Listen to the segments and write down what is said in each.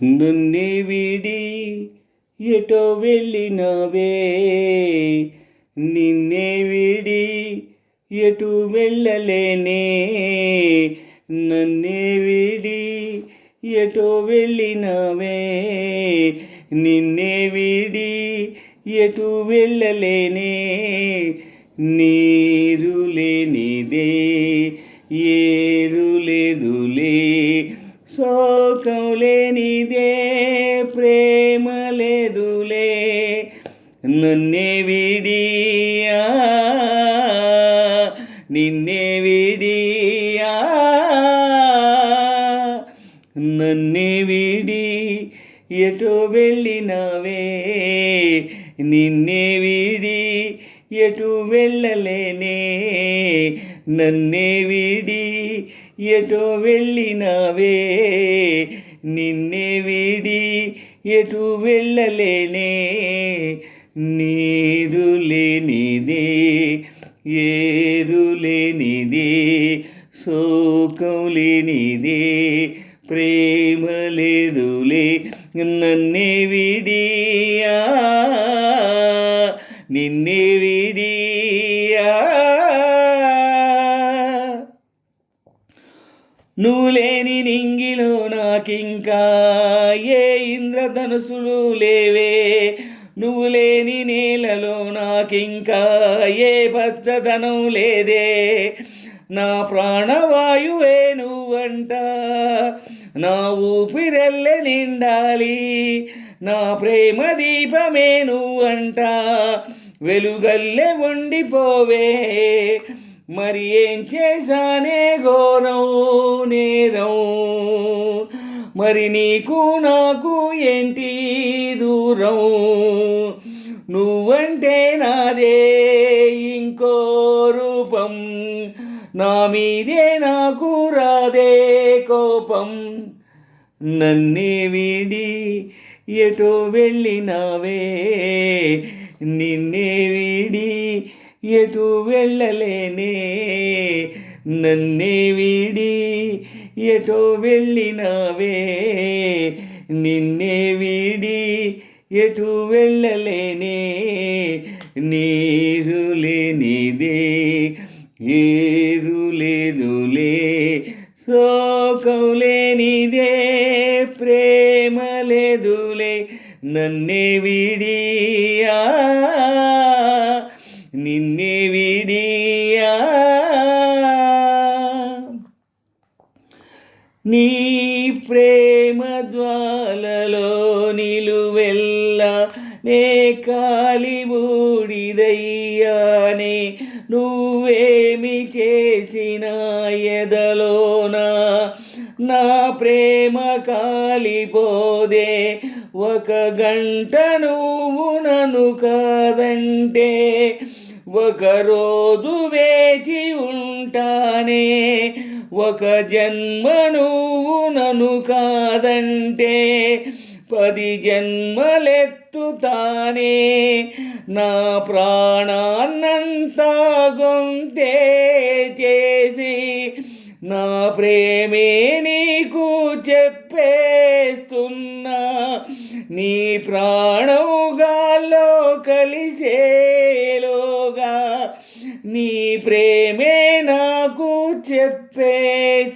నన్నే వీడి ఎటో వెళ్ళినవే, నిన్నే వీడి ఎటు వెళ్ళలేనే. నన్నే వీడి ఎటో వెళ్ళినవే, నిన్నే వీడి ఎటు వెళ్ళలేనే. నీరు లేనిదే ఏరు లేదులే, శోకం లేనిదే ప్రేమ లేదులే. నన్నే విడియా నిన్నే విడియా, నన్నే విడి ఎటో వెళ్ళినవే, నిన్నే విడి ఎటు వెళ్ళలేనే. నన్నే విడి ఎటో వెళ్ళినవే, నిన్నే విడి ఎటు వెళ్ళలేనే. నీరు లేనిదే ఏరు లేనిదే, శోకం లేనిదే ప్రేమ లేదులే. నన్నే విడియా నిన్నే విడియా. నువ్వు లేని నింగిలో నాకింకా ఏ ఇంద్రధనుసులు లేవే. నువ్వు లేని నేలలో నాకింకా ఏ పచ్చదనం లేదే. నా ప్రాణవాయువే నువ్వంట, నా ఊపిరెల్లె నిండాలి. నా ప్రేమ దీపమే నువ్వంట, వెలుగల్లె ఉండిపోవే. మరి ఏం చేశానే ఘోరం నేరం, మరి నీకు నాకు ఏంటి దూరం. నువ్వంటే నాదే ఇంకో రూపం, నా మీదే నాకు రాదే కోపం. నన్నే వీడి ఎటో వెళ్ళినవే, నిన్నే వీడి ఎటు వెళ్ళలేనే. నన్నే వీడి ఎటో వెళ్ళినవే, నిన్నే వీడి ఎటు వెళ్ళలేనే. నీరు లేనిదే ఏరు లేదులే, శోకం లేనిదే ప్రేమ లేదులే. నన్నే విడియా నిన్నే విడియా. నీ ప్రేమ జ్వాలలో నిలువెల్లా నే కాలి బూడిదయ్యానే. నువ్వేమి చేసిన ఎదలోనా నా ప్రేమ కాలిపోదే. ఒక గంట నువ్వు నన్ను కాదంటే ఒక రోజు వేచి ఉంటానే. ఒక జన్మ నువ్వు నన్ను కాదంటే 10 జన్మలెత్తుతానే. నా ప్రాణాన్నంతా గొంతే చేసి నా ప్రేమే నీకు చెప్పేస్తున్నా. నీ ప్రాణం గాల్లో కలిసేలోగా నీ ప్రేమే నాకు చెప్పేస్తావా.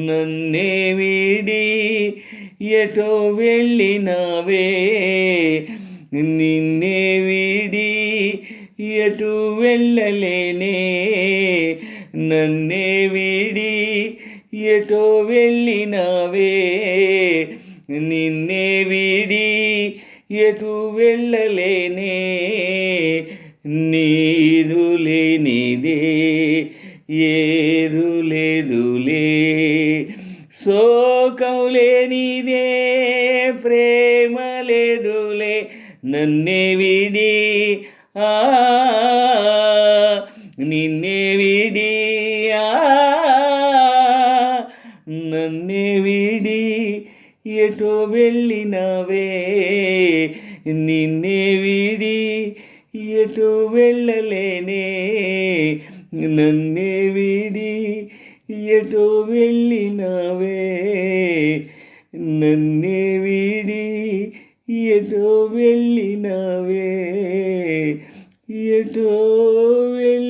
నన్నే వీడి ఎటో వెళ్ళినవే, నిన్నే వీడి ఎటు వెళ్ళలేనే. నన్నే వీడి ఎటో వెళ్ళినవే, నిన్నే వీడి ఎటు వెళ్ళలేనే. నీరు లేనిదే ఏరు లేదులే, శోకం లేనిదే ప్రేమ లేదులే. నన్నే విడి నిన్నే విడియా. నన్నే విడి ఎటో వెళ్ళినవే, నిన్నే విడి ఎటు వెళ్ళలేనే. నన్నే విడి ఎటో వెళ్ళినవే, నన్నే వీడి ఎటో వెళ్ళినావే ఎటో వెళ్ళి